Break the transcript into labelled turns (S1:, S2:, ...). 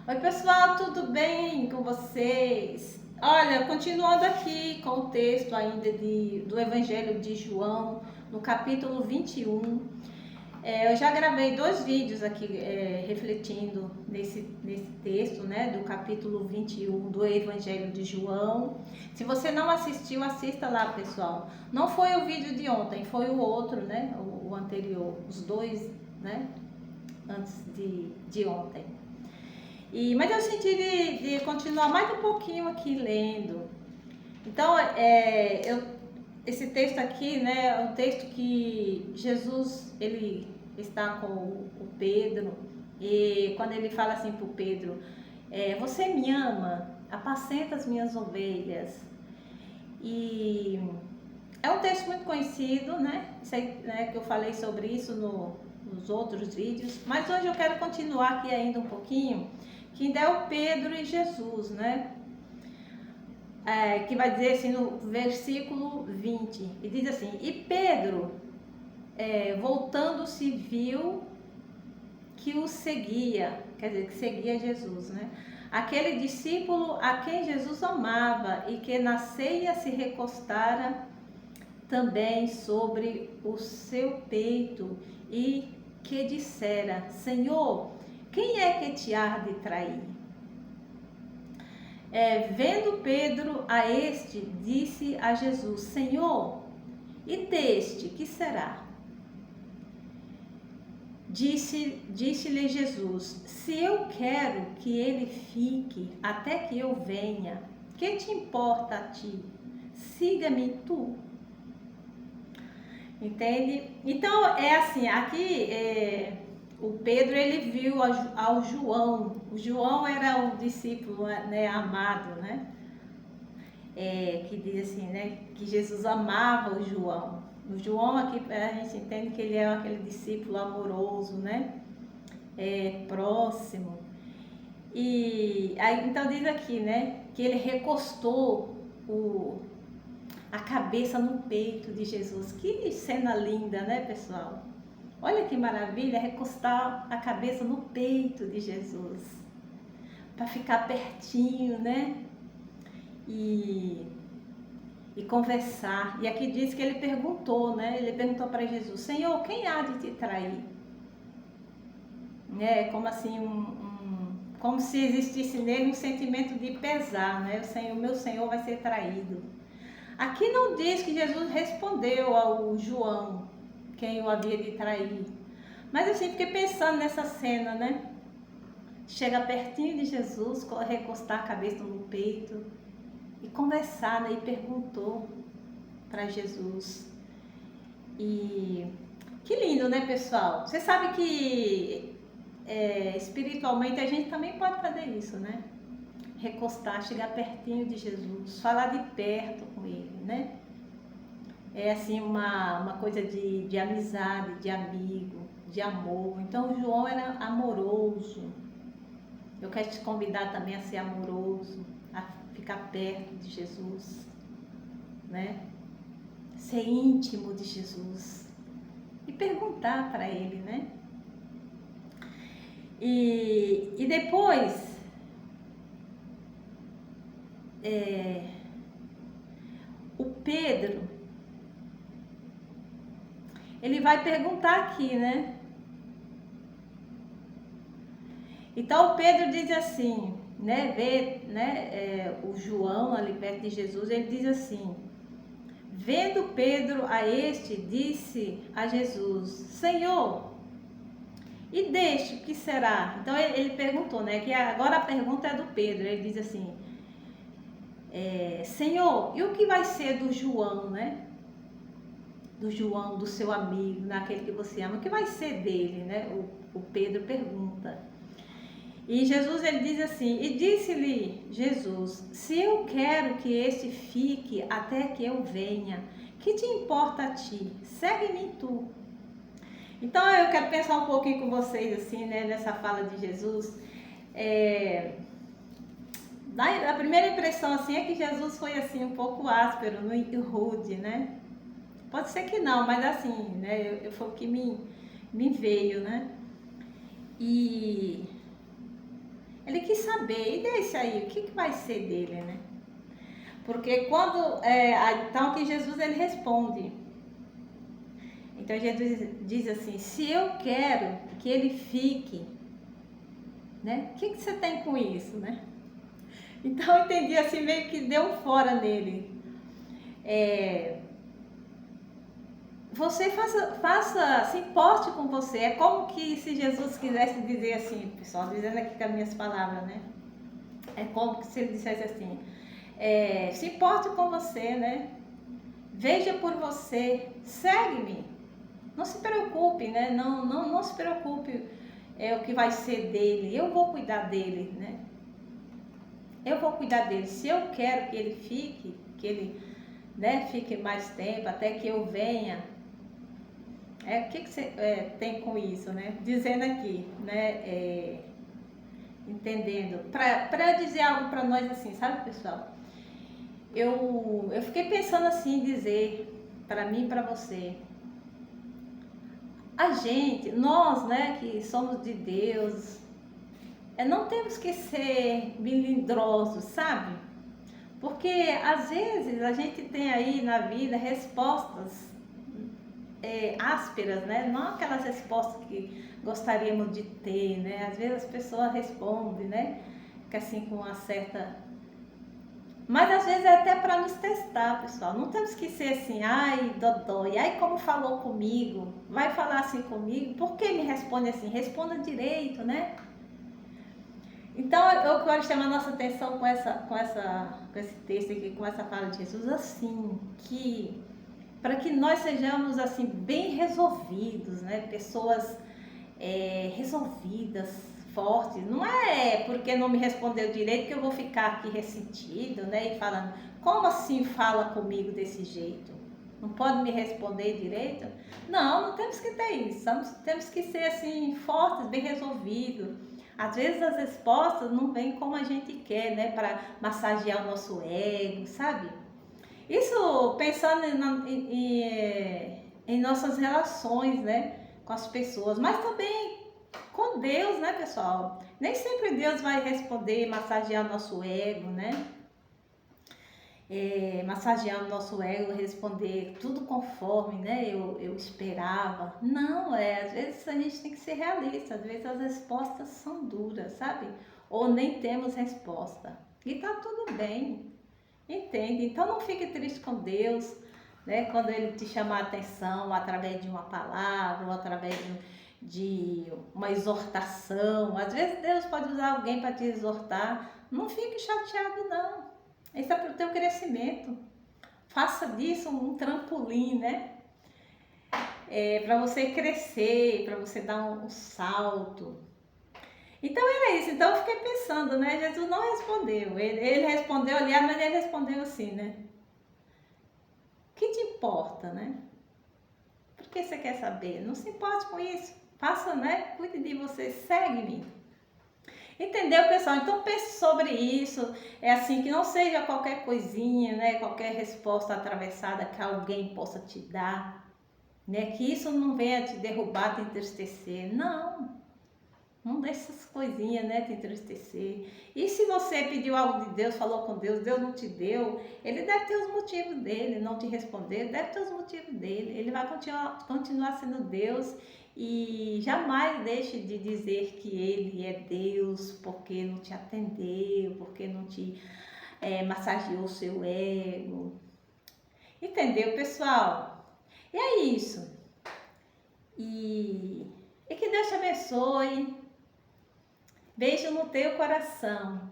S1: Oi pessoal, tudo bem com vocês? Olha, continuando aqui com o texto ainda do Evangelho de João, no capítulo 21. Eu já gravei 2 vídeos aqui refletindo nesse texto, né, do capítulo 21 do Evangelho de João. Se você não assistiu, assista lá, pessoal. Não foi o vídeo de ontem, foi o outro, né, o anterior, os dois, né, antes de ontem. Mas eu senti de continuar mais um pouquinho aqui lendo. Então, esse texto aqui, né, é um texto que Jesus, ele está com o Pedro, e quando ele fala assim para o Pedro, você me ama, apacenta as minhas ovelhas. E é um texto muito conhecido, né? Sei, né, que eu falei sobre isso nos outros vídeos, mas hoje eu quero continuar aqui ainda um pouquinho, que ainda é o Pedro e Jesus, né? Que vai dizer assim no versículo 20, e diz assim: e Pedro, voltando-se, viu que o seguia, quer dizer, que seguia Jesus, né? Aquele discípulo a quem Jesus amava e que na ceia se recostara também sobre o seu peito e que dissera: Senhor, quem é que te há de trair? Vendo Pedro a este, disse a Jesus: Senhor, e deste que será? Disse-lhe Jesus: se eu quero que ele fique até que eu venha, que te importa a ti? Siga-me tu. Entende? Então, é assim, aqui o Pedro, ele viu ao João. O João era um discípulo, né, amado, né? Que diz assim, né, que Jesus amava o João. O João aqui, a gente entende que ele é aquele discípulo amoroso, né? Próximo. E aí, então diz aqui, né, que ele recostou a cabeça no peito de Jesus. Que cena linda, né, pessoal? Olha que maravilha, recostar a cabeça no peito de Jesus, para ficar pertinho, né? E conversar. E aqui diz que ele perguntou, né? Ele perguntou para Jesus: Senhor, quem há de te trair? Como assim, como se existisse nele um sentimento de pesar, né? O meu Senhor vai ser traído. Aqui não diz que Jesus respondeu ao João quem o havia de trair. Mas assim, fiquei pensando nessa cena, né? Chega pertinho de Jesus, recostar a cabeça no peito e conversar, né? E perguntou para Jesus. E que lindo, né, pessoal? Você sabe que espiritualmente a gente também pode fazer isso, né? Recostar, chegar pertinho de Jesus, falar de perto com ele, né? É assim uma coisa de amizade, de amigo, de amor. Então o João era amoroso. Eu quero te convidar também a ser amoroso, a ficar perto de Jesus, né? Ser íntimo de Jesus e perguntar para ele, né? E depois o Pedro, ele vai perguntar aqui, né? Então o Pedro diz assim, né? O João ali perto de Jesus, ele diz assim: vendo Pedro a este, disse a Jesus: Senhor, e deste que será? Então ele perguntou, né? Que agora a pergunta é do Pedro. Ele diz assim: Senhor, e o que vai ser do João, né? Do João, do seu amigo, naquele que você ama, o que vai ser dele, né? O Pedro pergunta. E Jesus, ele diz assim: e disse-lhe Jesus: se eu quero que este fique até que eu venha, que te importa a ti? Segue-me tu. Então eu quero pensar um pouquinho com vocês assim, né, nessa fala de Jesus. A primeira impressão assim é que Jesus foi assim um pouco áspero, e rude, né? Pode ser que não, mas assim, né, foi o que me veio, né? Ele quis saber, e desse aí, o que vai ser dele, né? Porque quando, então que Jesus ele responde. Então Jesus diz assim, se eu quero que ele fique, né? O que você tem com isso, né? Então eu entendi assim, meio que deu um fora nele. Você faça, se importe com você. É como que se Jesus quisesse dizer assim, pessoal, dizendo aqui com as minhas palavras, né? É como que se ele dissesse assim, se importe com você, né? Veja por você, segue-me. Não se preocupe, né? Não se preocupe o que vai ser dele. Eu vou cuidar dele, né? Eu vou cuidar dele. Se eu quero que ele fique, que ele, né, fique mais tempo, até que eu venha. O que você tem com isso, né? Dizendo aqui, né? Entendendo. Para dizer algo para nós assim, sabe, pessoal? Eu fiquei pensando assim em dizer para mim e para você. A gente, nós, né, que somos de Deus, não temos que ser melindrosos, sabe? Porque às vezes a gente tem aí na vida respostas ásperas, né? Não aquelas respostas que gostaríamos de ter, né? Às vezes as pessoas respondem, né? Que assim com uma certa... Mas às vezes é até para nos testar, pessoal. Não temos que ser assim, ai, dodói, ai, como falou comigo, vai falar assim comigo, por que me responde assim? Responda direito, né? Então eu quero chamar a nossa atenção com esse texto aqui, com essa fala de Jesus, assim, que para que nós sejamos assim bem resolvidos, né? Pessoas resolvidas, fortes. Não é porque não me respondeu direito que eu vou ficar aqui ressentido, né? E falando, como assim fala comigo desse jeito? Não pode me responder direito? Não temos que ter isso. Temos que ser assim fortes, bem resolvidos. Às vezes as respostas não vêm como a gente quer, né? Para massagear o nosso ego, sabe? Isso pensando em nossas relações, né, com as pessoas, mas também com Deus, né, pessoal? Nem sempre Deus vai responder, massagear nosso ego, né? Massagear o nosso ego, responder tudo conforme, né, eu esperava. Não, às vezes a gente tem que ser realista, às vezes as respostas são duras, sabe? Ou nem temos resposta. E tá tudo bem. Entende? Então não fique triste com Deus, né? Quando Ele te chamar a atenção através de uma palavra ou através de uma exortação. Às vezes Deus pode usar alguém para te exortar. Não fique chateado, não. Isso é para o teu crescimento. Faça disso um trampolim, né? Para você crescer, para você dar um salto. Então era isso, então eu fiquei pensando, né? Jesus não respondeu, ele respondeu, aliás, mas ele respondeu assim, né? O que te importa, né? Por que você quer saber? Não se importe com isso, faça, né? Cuide de você, segue-me. Entendeu, pessoal? Então pense sobre isso, assim, que não seja qualquer coisinha, né? Qualquer resposta atravessada que alguém possa te dar, né? Que isso não venha te derrubar, te entristecer, não. Não deixe essas coisinhas, né, te entristecer. E se você pediu algo de Deus, falou com Deus, Deus não te deu, Ele deve ter os motivos dele, não te responder, deve ter os motivos dele. Ele vai continuar sendo Deus e jamais deixe de dizer que Ele é Deus porque não te atendeu, porque não te massageou o seu ego. Entendeu, pessoal? E é isso. E que Deus te abençoe. Beijo no teu coração.